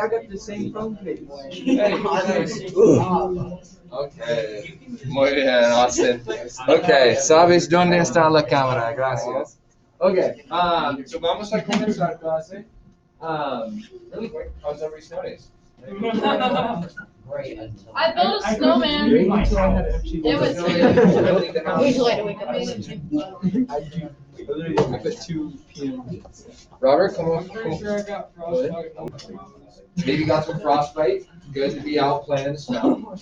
I got the same phone case. Hey, nice. Okay. Muy bien, Austin. Okay, ¿sabes dónde está la cámara? Gracias. Okay, so vamos a comenzar clase. Really quick, how's everybody's notice? Great. I built a snowman. It was usually to wake up I put 2 p.m. Robert, come on. Maybe got some frostbite. Good to be out playing in the snow.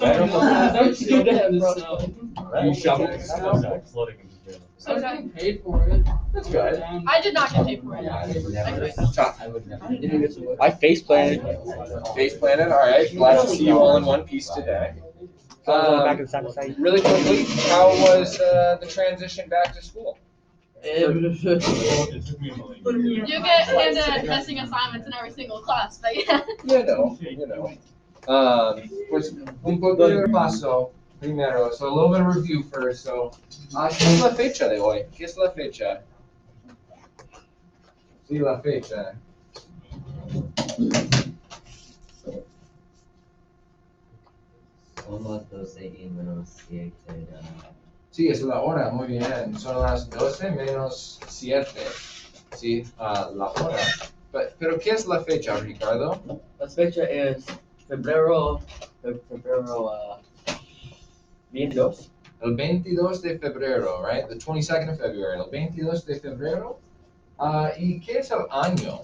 You shoveled the snow? So I paid for it. That's good. I did not get paid for it. Tough. I face planted. Face planted, all right. Glad to see you all in one piece today. Back and side. Really quickly, how was the transition back to school? You get handed testing assignments in every single class, but yeah. You know. Pues un poco de paso primero, so a little bit of review first. So, ¿qué es la fecha de hoy? ¿Qué es la fecha? Sí, la fecha. Son las 12:07. Sí, es la hora, muy bien. Son las 12 menos 7. Sí, la hora. Pero ¿qué es la fecha, Ricardo? La fecha es febrero 22. El 22 de febrero, right? The 22nd of February. El 22 de febrero. ¿Y qué es el año?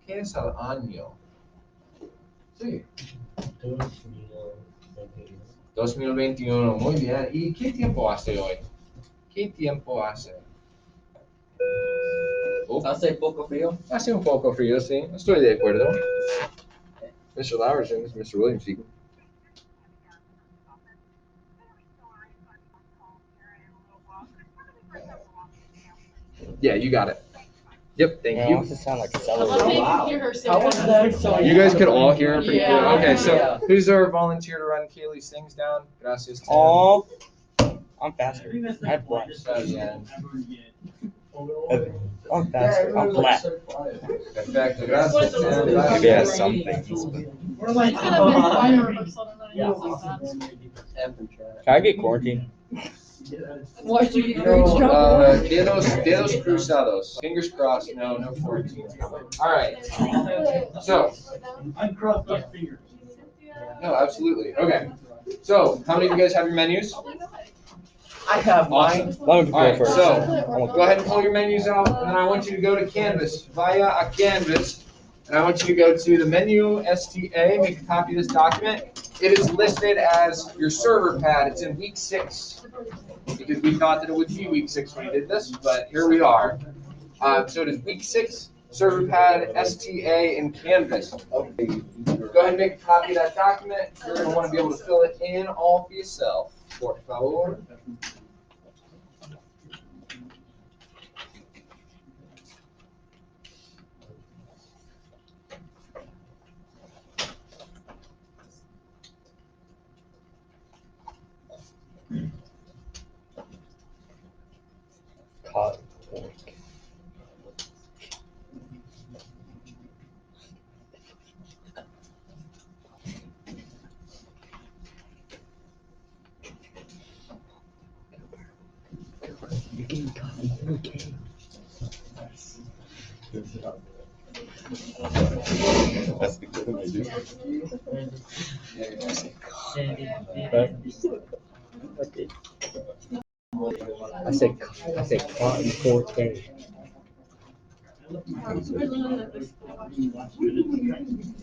¿Qué es el año? Sí. 2021, muy bien. ¿Y qué tiempo hace hoy? ¿Qué tiempo hace? Hace poco frío. Hace un poco frío, sí. Estoy de acuerdo. Mr. Laverson, this is Mr. Williams speaking. Yeah, you got it. Yep, thank you. Wants to sound like I celery. love how you can hear her say it. You guys could all hear her pretty Yeah. good. Okay, so Yeah. who's our volunteer to run Kaylee's things down? Gracias. Tim. Oh, I'm faster. I have one. Yeah. I'm faster. I'm flat. Perfecto. Gracias, Tim. Maybe it has some things. It's gonna be fire or something. Yeah. Like that. Can I get quarantined? Why do you Dedos cruzados. Fingers crossed. No quarantine. All right. So, Uncrossed up fingers. no, absolutely. Okay. So, how many of you guys have your menus? I have Awesome. Let me All right, go first. so go ahead and pull your menus out, and then I want you to go to Canvas, via a Canvas, and I want you to go to the menu STA, make a copy of this document. It is listed as your server pad. It's in week 6, because we thought that it would be week 6 when we did this, but here we are. So it is week 6, server pad, STA, and Canvas. Okay. Go ahead and make a copy of that document. You're going to want to be able to fill it in all for yourself. Por favor. Cod pork. You're getting coffee. Okay. That's the good thing I do. I said cotton 4K.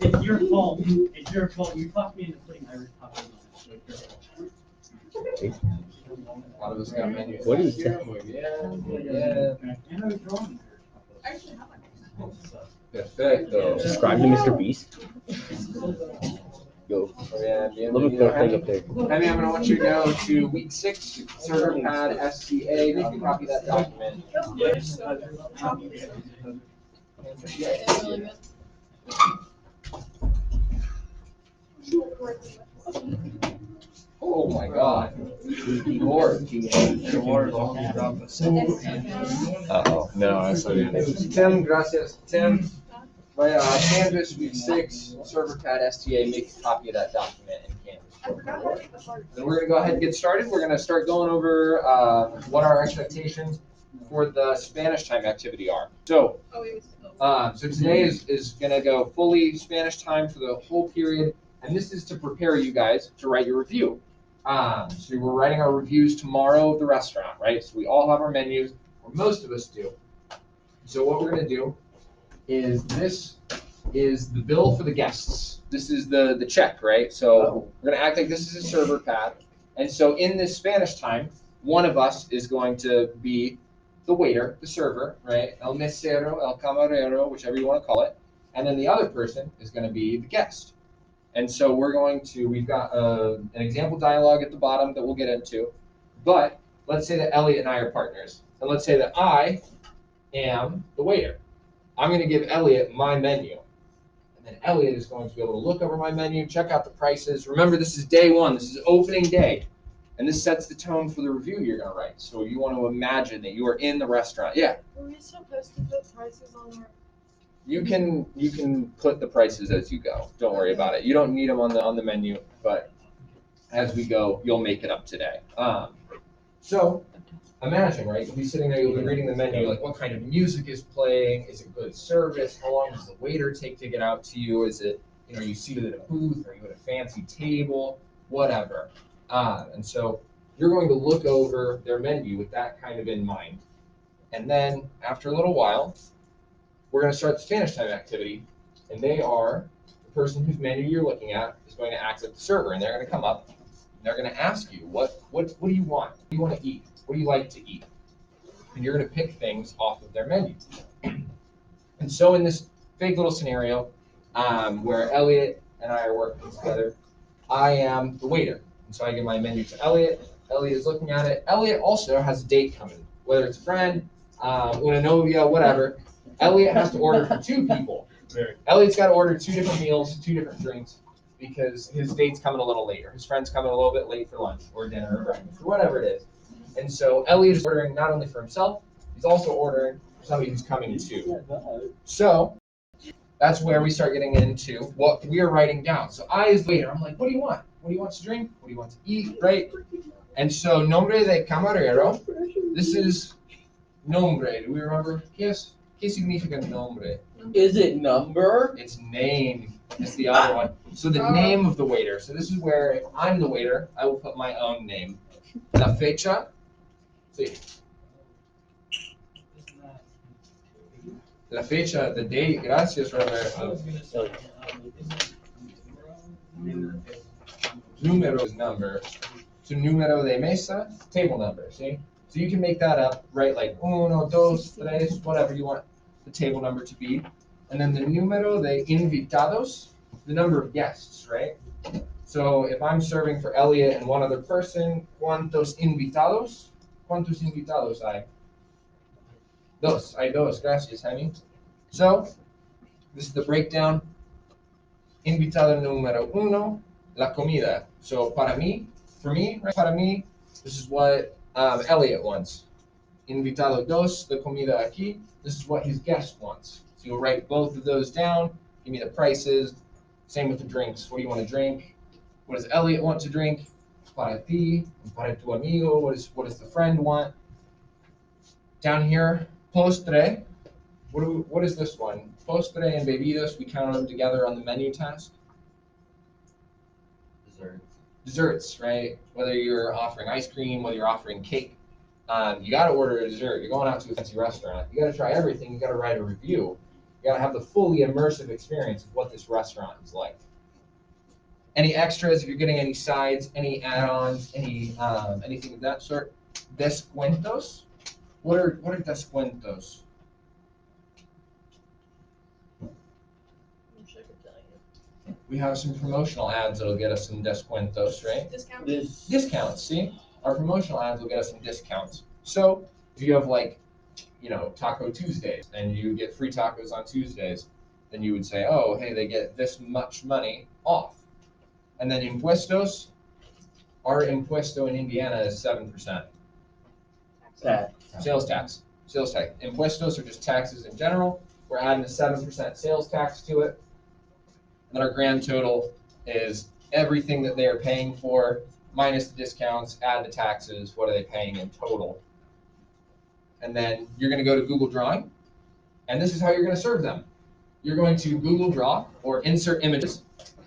It's your fault. It's your fault. You talked me into putting Irish coffee on. It's your fault. A lot of us got menus. What is here. that? Yeah. And I was drawing Perfecto. Subscribe to Mr. Beast. Go. Yeah, Let me put a thing up there. Penny, I'm going to want you to go to week 6, server pad, STA, make a copy of that document. It's really good. Oh my God. Lord. Uh-oh. No, I saw you. Tim, gracias. Tim. My Canvas week 6 server pad STA. Make a copy of that document in Canvas. I forgot how to make the heart. Then we're gonna go ahead and get started. We're gonna start going over what our expectations for the Spanish time activity are. So, Oh, it was. so today is gonna go fully Spanish time for the whole period, and this is to prepare you guys to write your review. So we're writing our reviews tomorrow of the restaurant, right? So we all have our menus, or most of us do. So what we're gonna do is this is the bill for the guests. This is the check, right? So we're gonna act like this is a server pad. And so in this Spanish time, one of us is going to be the waiter, the server, right? El mesero, el camarero, whichever you want to call it. And then the other person is gonna be the guest. And so we've got an example dialogue at the bottom that we'll get into. But let's say that Elliot and I are partners. And let's say that I am the waiter. I'm going to give Elliot my menu. And then Elliot is going to be able to look over my menu, check out the prices. Remember, this is day one. This is opening day. And this sets the tone for the review you're going to write. So you want to imagine that you are in the restaurant. Yeah. Were we supposed to put prices on our? You can put the prices as you go. Don't worry about it. You don't need them on the menu, but as we go, you'll make it up today. So imagine, right? You'll be sitting there, you'll be reading the menu, like what kind of music is playing? Is it good service? How long does the waiter take to get out to you? Is it, are you seated at a booth? Are you at a fancy table? Whatever. And so you're going to look over their menu with that kind of in mind. And then after a little while, we're going to start the Spanish time activity. And they are, the person whose menu you're looking at is going to act like the server. And they're going to come up and they're going to ask you, what do you want? What do you want to eat? What do you like to eat? And you're going to pick things off of their menu. And so in this fake little scenario where Elliot and I are working together, I am the waiter. And so I give my menu to Elliot. Elliot is looking at it. Elliot also has a date coming, whether it's a friend, una novia, whatever. Elliot has to order for 2 people. Elliot's got to order 2 different meals, 2 different drinks, because his date's coming a little later. His friend's coming a little bit late for lunch or dinner or breakfast or whatever it is. And so Elliot is ordering not only for himself, he's also ordering for somebody who's coming too. So that's where we start getting into what we are writing down. So I, as the waiter, I'm like, what do you want? What do you want to drink? What do you want to eat? Right? And so nombre de camarero, this is nombre. Do we remember? ¿Qué significa nombre? Is it number? It's name. It's the other one. So the name of the waiter. So this is where if I'm the waiter, I will put my own name. La fecha. Sí. La fecha, the date. Gracias, Roberto. Número is number. So número de mesa, table number. See? So you can make that up, right? Like uno, dos, tres, whatever you want the table number to be. And then the número de invitados, the number of guests, right? So if I'm serving for Elliot and one other person, ¿cuántos invitados? ¿Cuántos invitados hay? Dos. Hay dos. Gracias, Jaime. So this is the breakdown. Invitado número uno, la comida. So for me, right? Para mí, this is what Elliot wants. Invitado dos, the comida aquí. This is what his guest wants. So you'll write both of those down. Give me the prices. Same with the drinks. What do you want to drink? What does Elliot want to drink? Para ti, para tu amigo. What does the friend want? Down here, postre. What is this one? Postre and bebidas. We counted them together on the menu task. Desserts, right? Whether you're offering ice cream, whether you're offering cake, you got to order a dessert. You're going out to a fancy restaurant. You got to try everything. You got to write a review. You got to have the fully immersive experience of what this restaurant is like. Any extras, if you're getting any sides, any add-ons, anything of that sort. Descuentos. What are descuentos? I wish I could tell you. We have some promotional ads that'll get us some descuentos, right? Discount. Discounts, see? Our promotional ads will get us some discounts. So if you have Taco Tuesdays and you get free tacos on Tuesdays, then you would say, oh, hey, they get this much money off. And then impuestos, our impuesto in Indiana is 7%. That. Sales tax. Impuestos are just taxes in general, We're adding a 7% sales tax to it. And then our grand total is everything that they are paying for, minus the discounts, add the taxes, what are they paying in total? And then you're gonna go to Google Drawing, and this is how you're gonna serve them. You're going to Google Draw or insert images,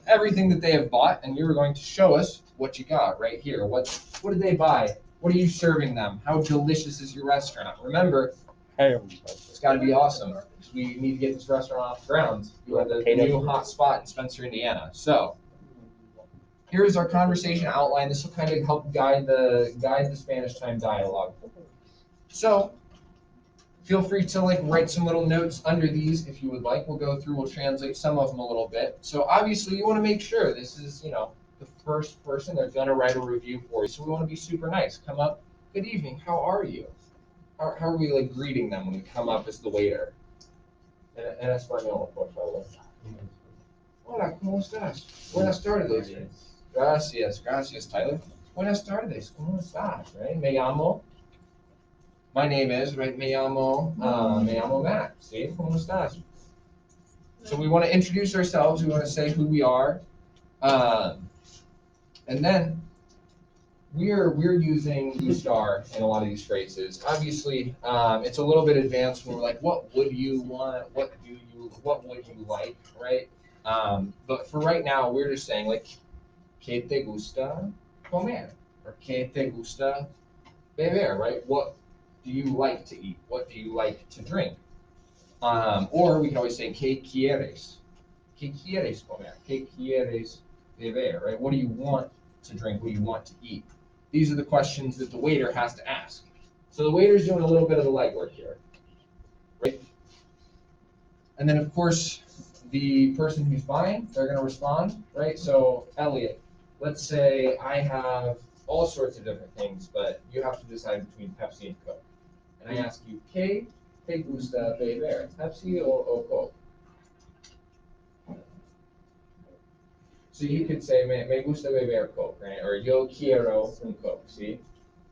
everything that they have bought, and you're going to show us what you got right here. What did they buy? What are you serving them? How delicious is your restaurant? Remember, it's gotta be awesome, because we need to get this restaurant off the ground. You are the new hot spot in Spencer, Indiana. So, here's our conversation outline. This will kind of help guide the Spanish time dialogue. So, feel free to write some little notes under these if you would like. We'll go through, we'll translate some of them a little bit. So obviously you want to make sure this is, the first person that's going to write a review for you. So we want to be super nice. Come up, good evening, how are you? How are we greeting them when we come up as the waiter? En español, por favor. Hola, ¿cómo estás? Buenas tardes. Gracias, Tyler. Buenas tardes, ¿cómo estás? Right? Me llamo. My name is, right? Me llamo Matt. See, ¿cómo estás? So we want to introduce ourselves. We want to say who we are, and then we're using gustar in a lot of these phrases. Obviously, it's a little bit advanced when we're like, what would you want? What would you like? Right? But for right now, we're just saying ¿qué te gusta comer? Or ¿qué te gusta beber? Right? What do you like to eat? What do you like to drink? Or we can always say ¿qué quieres? ¿Qué quieres comer? ¿Qué quieres beber? Right? What do you want to drink? What do you want to eat? These are the questions that the waiter has to ask. So the waiter's doing a little bit of the legwork here, right? And then of course, the person who's buying, they're going to respond, right? So Elliot, let's say I have all sorts of different things, but you have to decide between Pepsi and Coke. And I ask you, ¿qué te gusta beber? Pepsi o Coke? So you could say, me gusta beber Coke, right? Or yo quiero un Coke, see?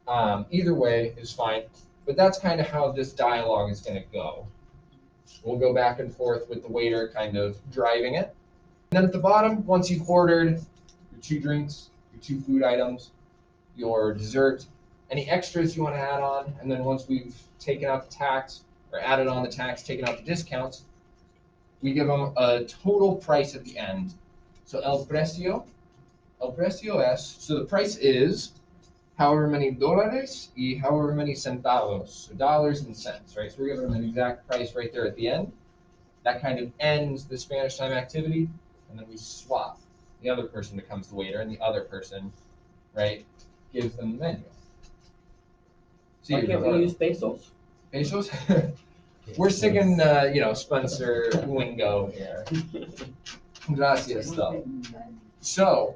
Either way is fine, but that's kind of how this dialogue is going to go. We'll go back and forth with the waiter kind of driving it. And then at the bottom, once you've ordered your 2 drinks, your 2 food items, your dessert, any extras you want to add on, and then once we've taken out the tax, or added on the tax, taken out the discounts, we give them a total price at the end. So el precio es, so the price is however many dólares y however many centavos, so dollars and cents, right? So we're giving them an exact price right there at the end. That kind of ends the Spanish time activity, and then we swap. The other person becomes the waiter, and the other person, right, gives them the menu. Why can't we use pesos? Pesos? We're singing, Spencer lingo here. Gracias, though. So,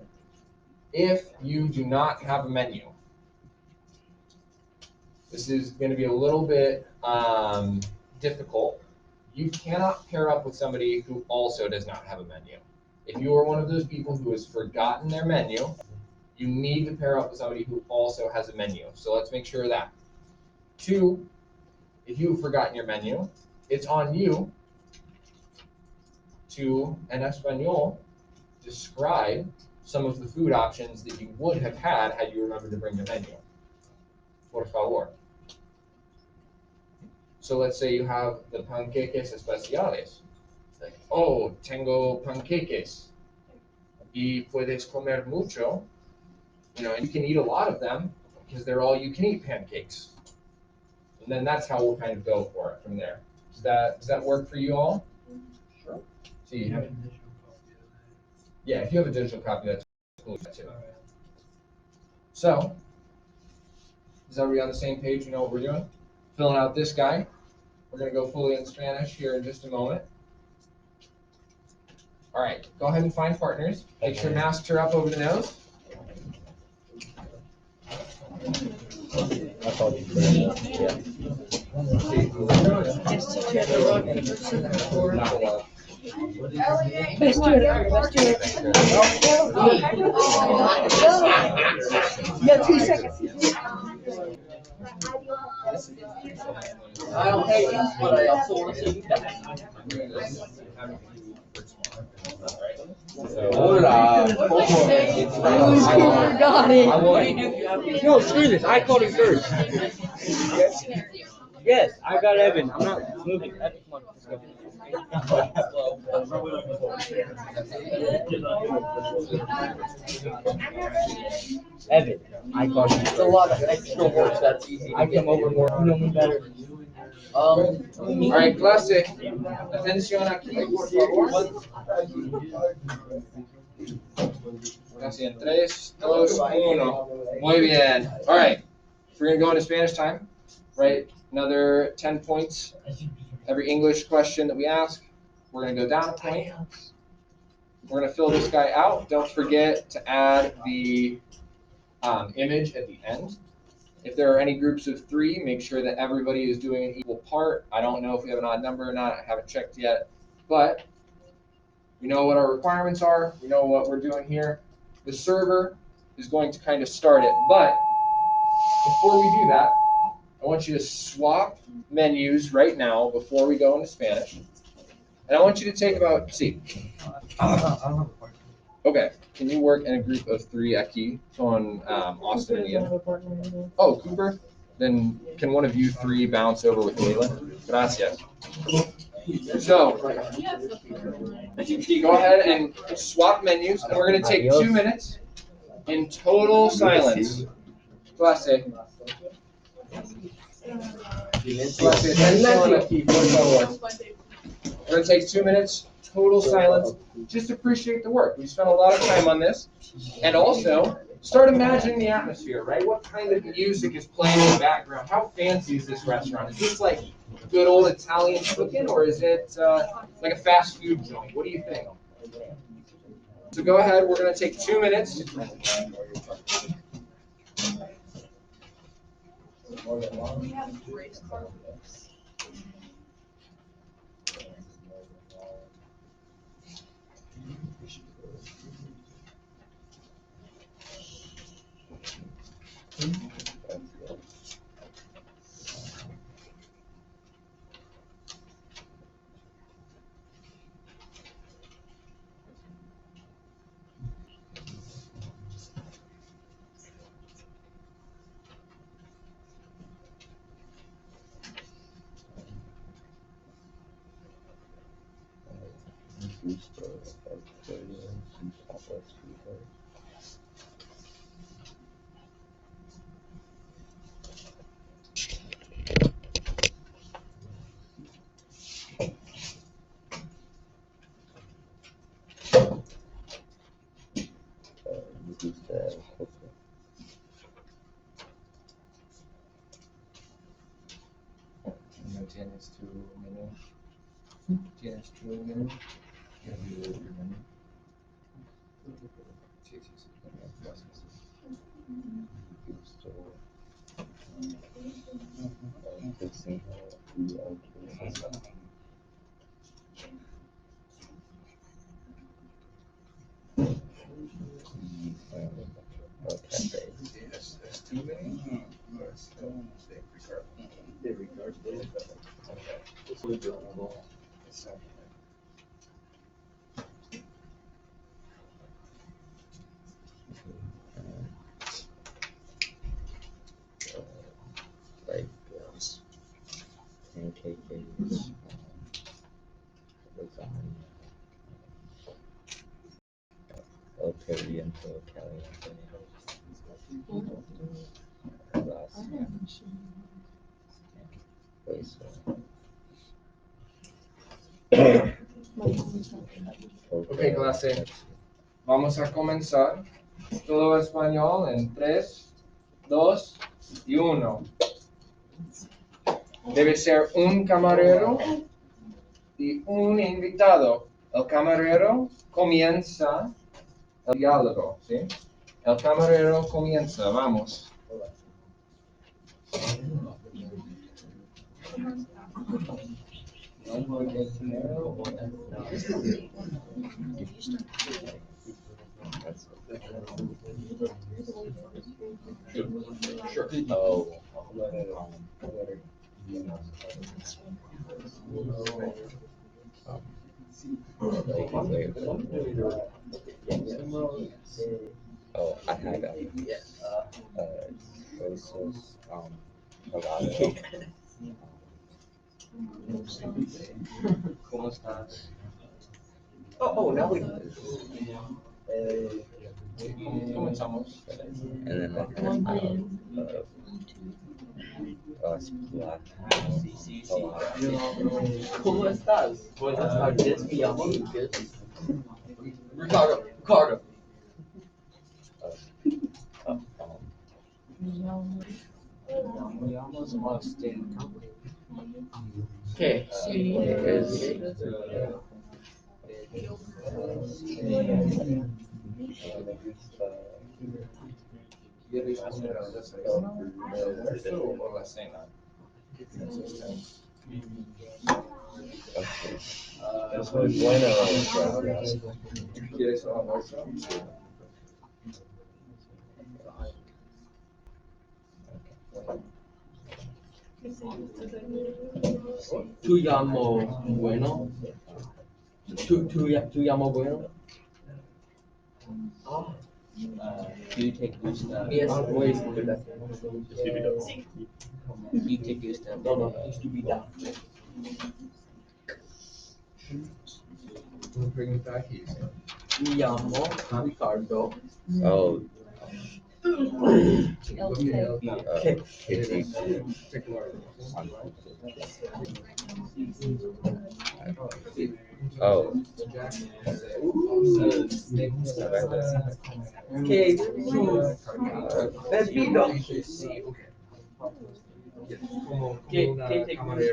if you do not have a menu, this is going to be a little bit difficult. You cannot pair up with somebody who also does not have a menu. If you are one of those people who has forgotten their menu, you need to pair up with somebody who also has a menu. So let's make sure of that. 2, if you've forgotten your menu, it's on you to, en español, describe some of the food options that you would have had you remembered to bring your menu. Por favor. So let's say you have the panqueques especiales. Oh, tengo panqueques. Y puedes comer mucho. And you can eat a lot of them because they're all you can eat pancakes. And then that's how we'll kind of go for it from there. Does that work for you all? Sure. So you have, yeah, if you have a digital copy, that's cool too. So, is everybody on the same page? You know what we're doing? Filling out this guy. We're going to go fully in Spanish here in just a moment. All right, go ahead and find partners. Make sure masks are up over the nose. Let's do it. Let's do it. You have 2 seconds. I don't hate you, but I also want to see you back. Hola. Got it. I won. No, screw this. I called it first. Yes, I got Evan. I'm not moving. Evan, come on, let's go. Evan, I called you. It's a lot of extra work that's easy. I come over more. You know me better. All right, clase. Atención aquí, por favor. Casi en 3, 2, 1. Muy bien. All right. We're going to go into Spanish time, right? Another 10 points. Every English question that we ask, we're going to go down a point. We're going to fill this guy out. Don't forget to add the image at the end. If there are any groups of 3, make sure that everybody is doing an equal part. I don't know if we have an odd number or not. I haven't checked yet. But we know what our requirements are. We know what we're doing here. The server is going to kind of start it. But before we do that, I want you to swap menus right now before we go into Spanish. And I want you to take about, okay, can you work in a group of 3 aquí on Austin and Ian? Oh, Cooper? Then can one of you 3 bounce over with Galen? Gracias. So, go ahead and swap menus, and we're going to take 2 minutes in total silence. Clase. Clase, atención aquí, por favor. We're going to take 2 minutes, total silence. Just appreciate the work. We spent a lot of time on this. And also, start imagining the atmosphere, right? What kind of music is playing in the background? How fancy is this restaurant? Is this like good old Italian cooking, or is it like a fast food joint? What do you think? So go ahead. We're going to take 2 minutes. Tienes tu menú. Tienes tu menú. Sí, sí, sí. Gracias. ¿Es tu menú? Like pancakes, lasagna, El Caliente, Ok, clase. Vamos a comenzar. Todo español en 3, 2 y 1. Debe ser un camarero y un invitado. El camarero comienza el diálogo, ¿sí? El camarero comienza, vamos. Sure. Oh. Oh, I had choices, gelato. ¿Cómo estás? Oh, now we. Comenzamos. And then I had splash. ¿Cómo estás? Buenas tardes, me llamo Lucas. Ricardo. ¿Qué? O la cena. Es muy bueno. ¿Quieres un almuerzo? ¿Tú llamo bueno? ¿Tú llamo bueno? Do you take Gustav? Yes, muy estúpida. You take Gustav. No, estúpida. Una pregunta aquí. Me llamo Ricardo. Oh, ¿Qué? Kitty. Oh, ¿Qué tú? Bebido. ¿Qué te gusta?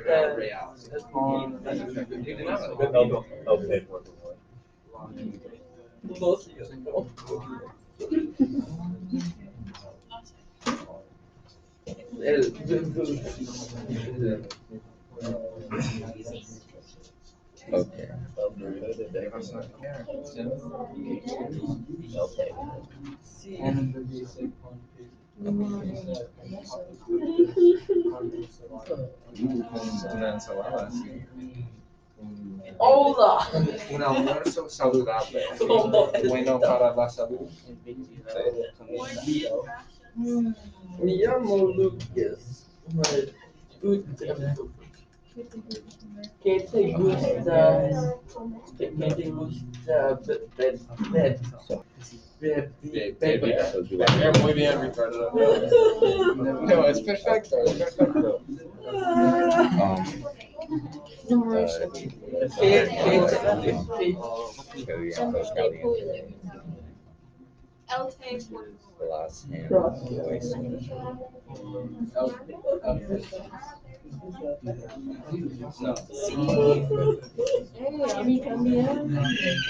Bebido. okay. Lo siento. Okay. Sí. Una ensalada, sí. Hola. Un almuerzo saludable. Bueno para la salud. Me llamo Lucas. ¿Qué te gusta? ¿Qué te gusta beber? Muy bien, Ricardo. No, es perfecto, es perfecto. Glass and oyster. A mí también.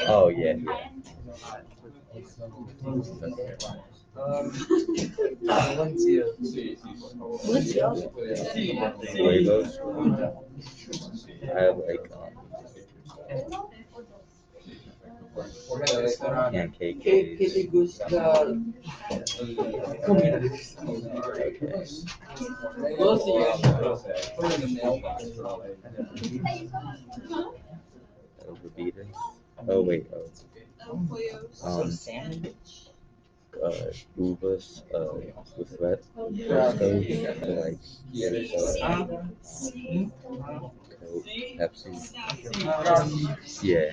Oh yeah. Huevos. I have like pancake. ¿Qué te gusta? Comida. Lo siento. Bebidas. Oh wait. Uvas. With red. Like Coke, Pepsi. Yeah.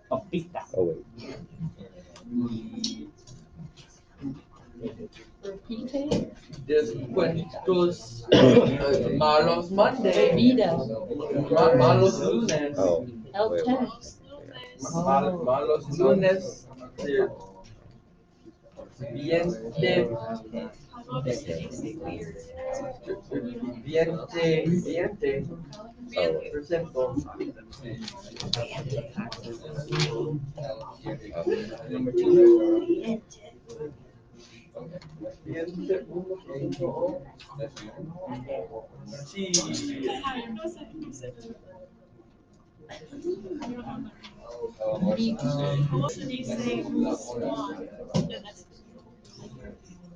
Papita. Oh wait. Descuentos malos Monday. Bebidas. Malos lunes. Oh. El Wait. text. Malos lunes. Viente. Presento. Number 2. Viente 1%. Sí.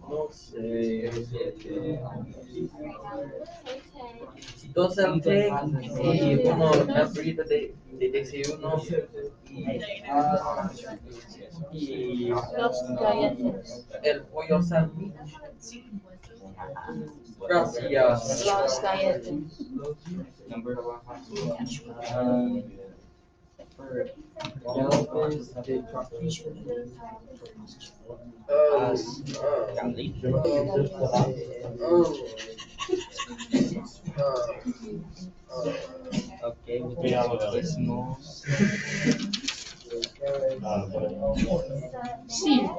No sé, dos Celtic y uno cabrito de desayuno y Los galletas. el pollo sandwich. Gracias. Los galletas. Okay, with no. Sí.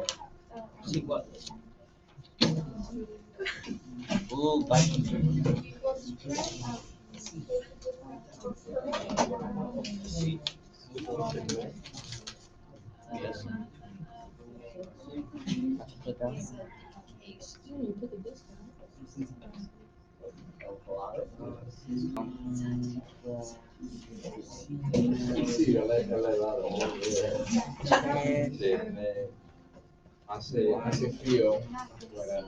See what? Oh, biking. Yes. Put down. Sí, yo le he dado. Hace frío afuera.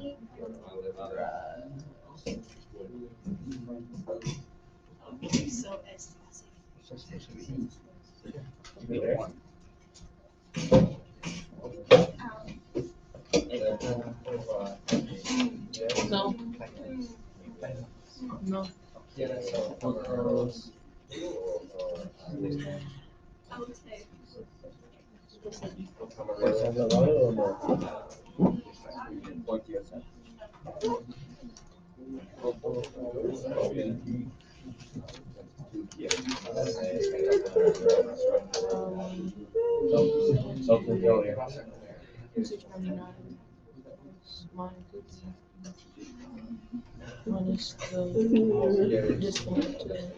No. No. Minus the discount today.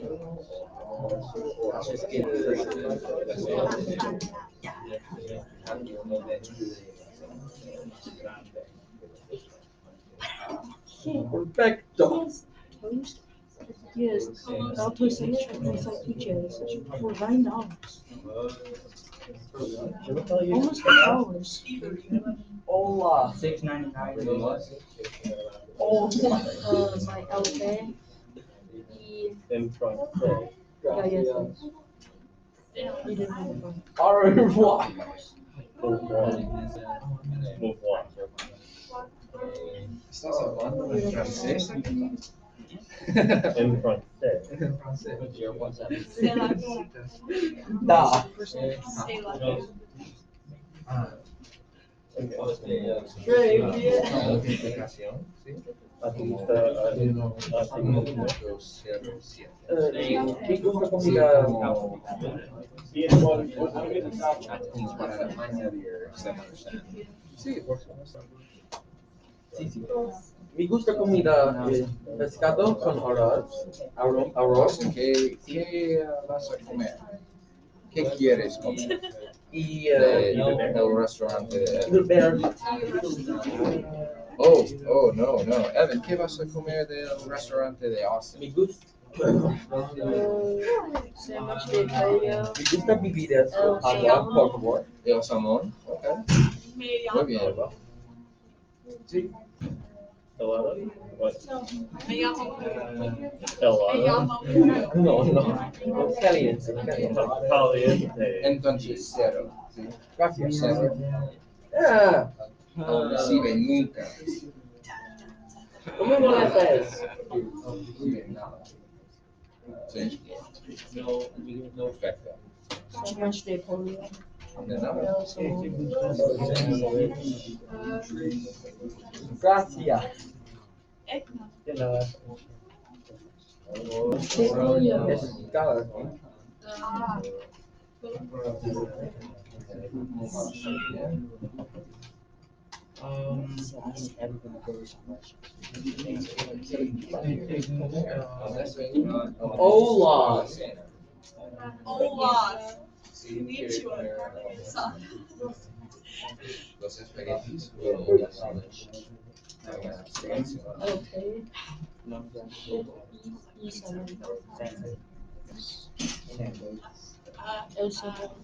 Perfecto. Yes, I'll twist it and it's like PJs for $9. Almost $8. Hola. $6.99. My LP y galletas. You didn't have one. Au revoir. ¿Estás hablando en francés aquí? En francés. En francés. Da. Multiplicación, ¿sí? Me gusta comida. Como para añadir 7%. Sí, por supuesto. Me gusta comida pescado con arroz ¿Qué vas a comer? ¿Qué quieres comer? y El restaurante de beber. Oh, no. Evan, ¿qué vas a comer del restaurante de Austin? Me gusta. Sandwich de pollo. Me gusta bebidas. Agua, por favor. El salmón. Ok. Muy bien. Sí. Helado? What? Me llamo. Helado? No. Caliente. Caliente. Entonces, cero. ¿Sí? Gracias, cero. Ah, No recibe nunca. ¿cómo molestas? No recibe nada. Sí. Perfecto. Sandwich de pollo. De nada. Gracias. De nada. De pollo. Pescado. Hola. Hola. Los espaguetis. Okay. Y salmón. El Salvador.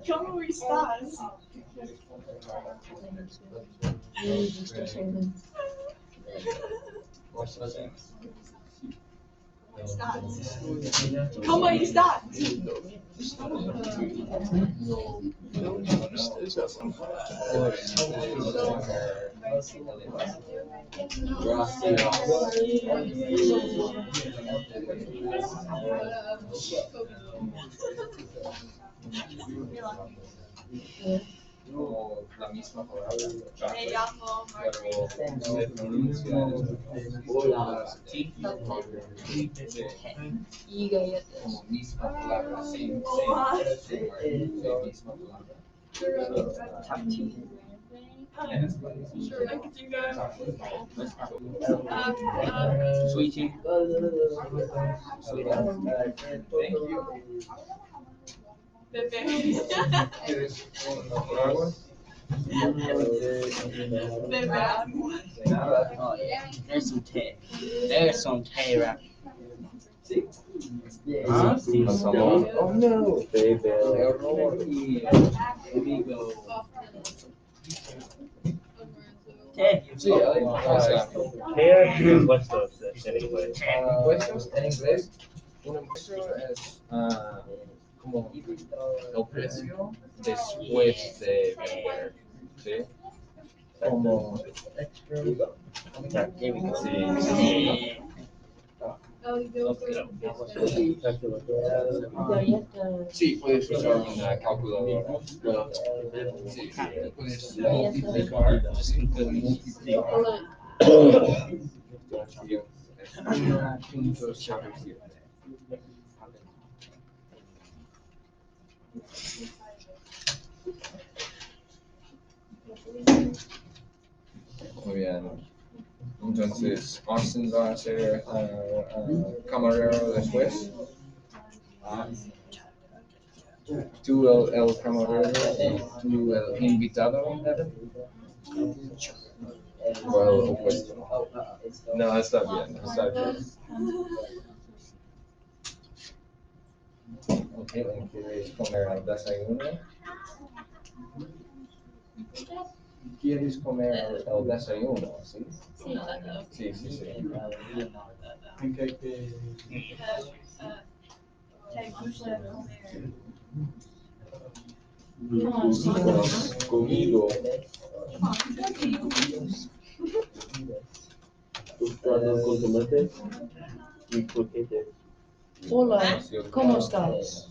¿Cómo estás? ¿Cómo estás? O la misma palabra, Me llamo pero se pronuncia Y galletas. como misma palabra, same misma palabra. Sure, I can do that. Sweetie. Thank you. Bebé. ¿Quieres por agua? Bebé. Nada. Oh, yeah. There's some tea. There's some tea right. Huh? Oh no. Baby. Error. Tea. Sí, o sea, Impuestos en inglés. impuestos en inglés, un impuesto es como el precio después de vender, ¿sí? Como, There we go. sí. Galletas. Sí, puedes usar una calculadora. Sí, puedes multiplicar. Muy bien. Entonces, Austin va a ser camarero después. Tú el camarero, tú el invitado, Evan. O el opuesto. No, está bien, está bien. Ok, ¿quieres comer el desayuno? ¿Quieres comer el desayuno? ¿Sí? Sí, sí, sí. ¿Te gusta comer? Conmigo. Hola, ¿cómo estás?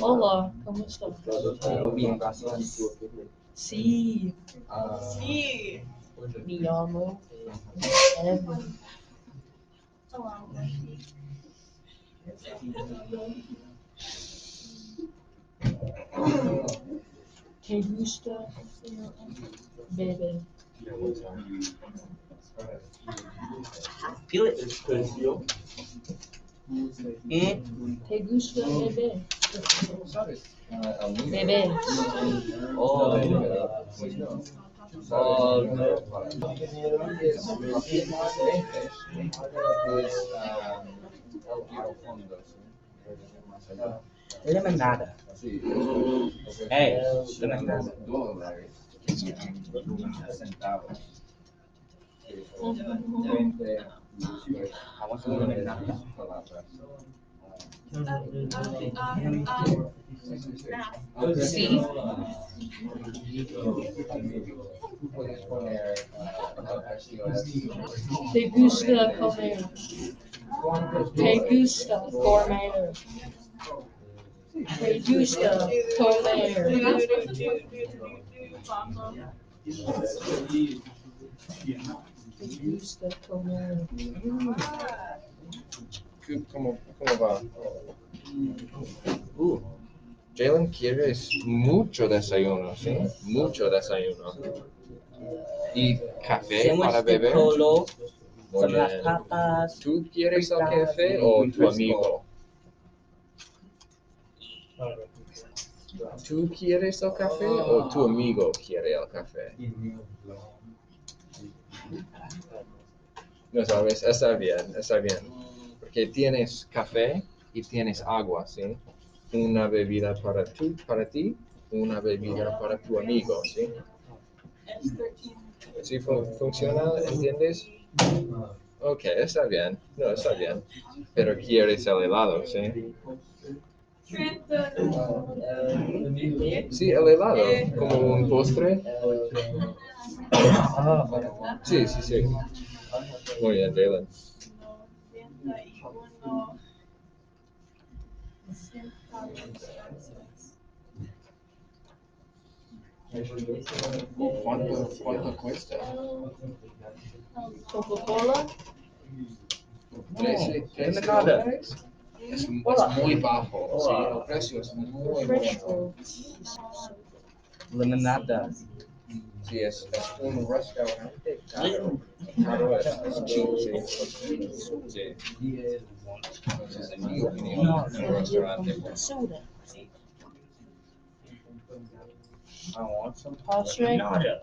Hola, ¿cómo estás? Bien, gracias. Sí, Sí. me llamo Evan. ¿Te gusta beber? Feel it. ¿Te gusta beber? ¿Sabes? Beber. Oh, Pues, el fondo, ¿sí? dame nada. Sí. Hey, dame nada. $2. Centavos. 20, pues, Vamos a ver nada. palabras. Sí. Puedes poner ¿Te gusta comer? ¿Te gusta comer? ¿Te gusta comer? ¿Te gusta comer? ¿Cómo va? Jalen, ¿quieres mucho desayuno? ¿Sí? Mucho desayuno. ¿Y café para beber? Polo, Muy son las bien. papas. ¿Tú quieres el café o tu amigo? ¿Tú quieres el café o tu amigo quiere el café? No sabes, está bien, porque tienes café y tienes agua, ¿sí? Una bebida para ti, una bebida para tu amigo, ¿sí? ¿Sí funciona? ¿Entiendes? Ok, está bien, no, está bien. Pero quieres el helado, ¿sí? Sí, el helado, como un postre. Sí, sí, sí. Muy bien, Jalen. ¿Cuánto cuesta? Coca-Cola. ¿13 dólares? Es muy bajo, sí, el precio es muy bajo. Limonada. Sí, es un restaurante caro es cheap, sí. Sí. Entonces, en mi opinión, es un restaurante bueno. Soda. I want some Postre. limonada.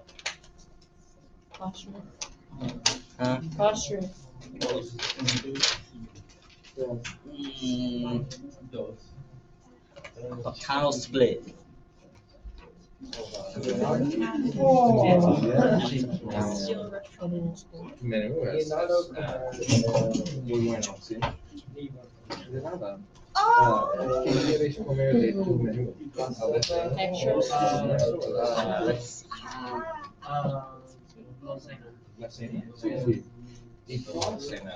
Postre. Huh? Postre. A cow split. Menú es muy bueno, sí. De nada. ¿Qué quieres comer de tu menú? Extras. La cena. Sí, sí. ¿Y cuál cena?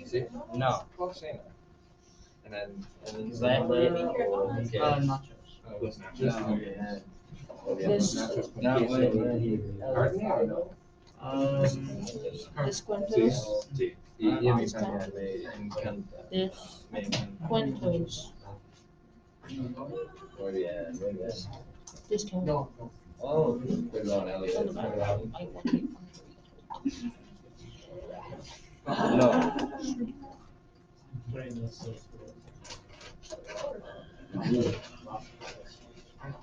Sí. No. ¿Cuál cena? Exactly. Nachos. Los nachos. This, Not with ¿Carne o no? descuentos. Sí. Y a mí también me encanta. Descuentos. Muy bien, muy bien. Discount. Oh, perdón, Elliot. Perdón. no.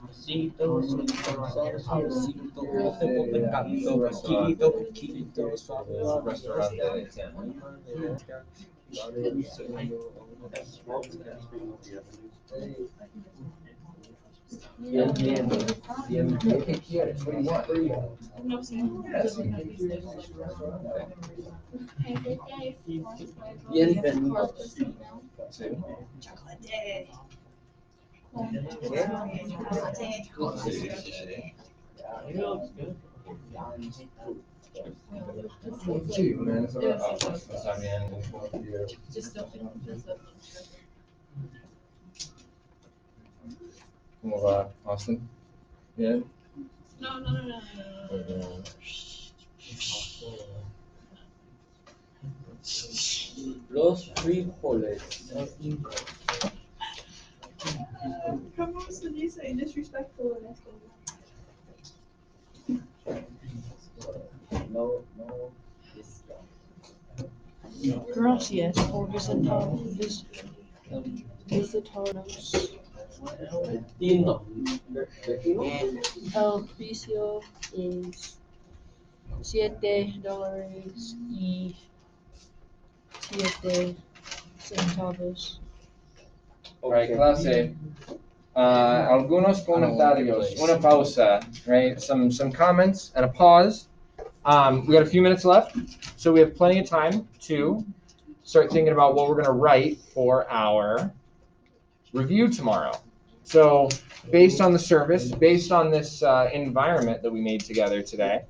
Besito, suavecito, coge pecando, poquito, poquito, suave, Restaurante de Bien, bien, bien. ¿Qué quieres? What do you want? No sé. Bienvenido. Sí. Chocolate. Sí, una está bien. ¿Cómo va, Austin? Bien. No, no, no, no, no. Muy bien. Los frijoles. ¿Cómo se dice disrespectful en español? No. Gracias por visitarnos. Tinto. El precio es $7.07. Right, clase. Algunos comentarios, una pausa, right? Some comments and a pause. We got a few minutes left, so we have plenty of time to start thinking about what we're going to write for our review tomorrow. So based on the service, based on this environment that we made together today,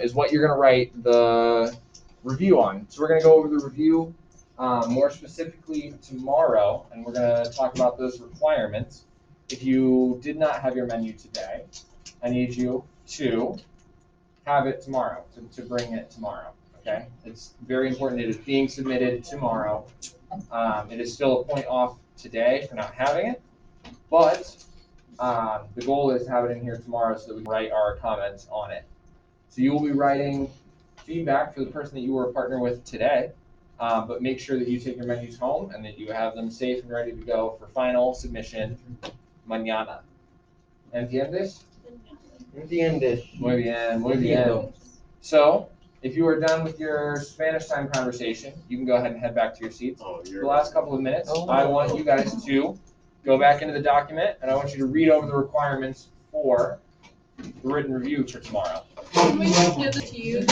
is what you're going to write the review on. So we're going to go over the review more specifically tomorrow, and we're going to talk about those requirements. If you did not have your menu today, I need you to have it tomorrow, to bring it tomorrow, okay? It's very important. It is being submitted tomorrow. It is still a point off today for not having it, but the goal is to have it in here tomorrow so that we can write our comments on it. So you will be writing feedback for the person that you were a partner with today, but make sure that you take your menus home and that you have them safe and ready to go for final submission Mañana. ¿Entiendes? Entiendes. Muy bien, muy bien. So, if you are done with your Spanish time conversation, you can go ahead and head back to your seats. The last couple of minutes, I want you guys to go back into the document, and I want you to read over the requirements for the written review for tomorrow. Can we just give it to you?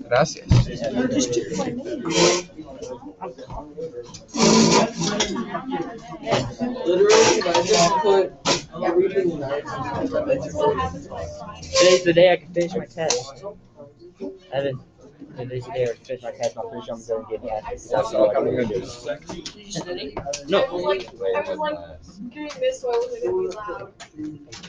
Gracias. Literally, if I just put everything Today's the day I can finish my test. Today's the day I can finish my test. I'm pretty sure I'm going to get that. So I'll come in and do this. No. I was like doing this so I wasn't gonna be loud.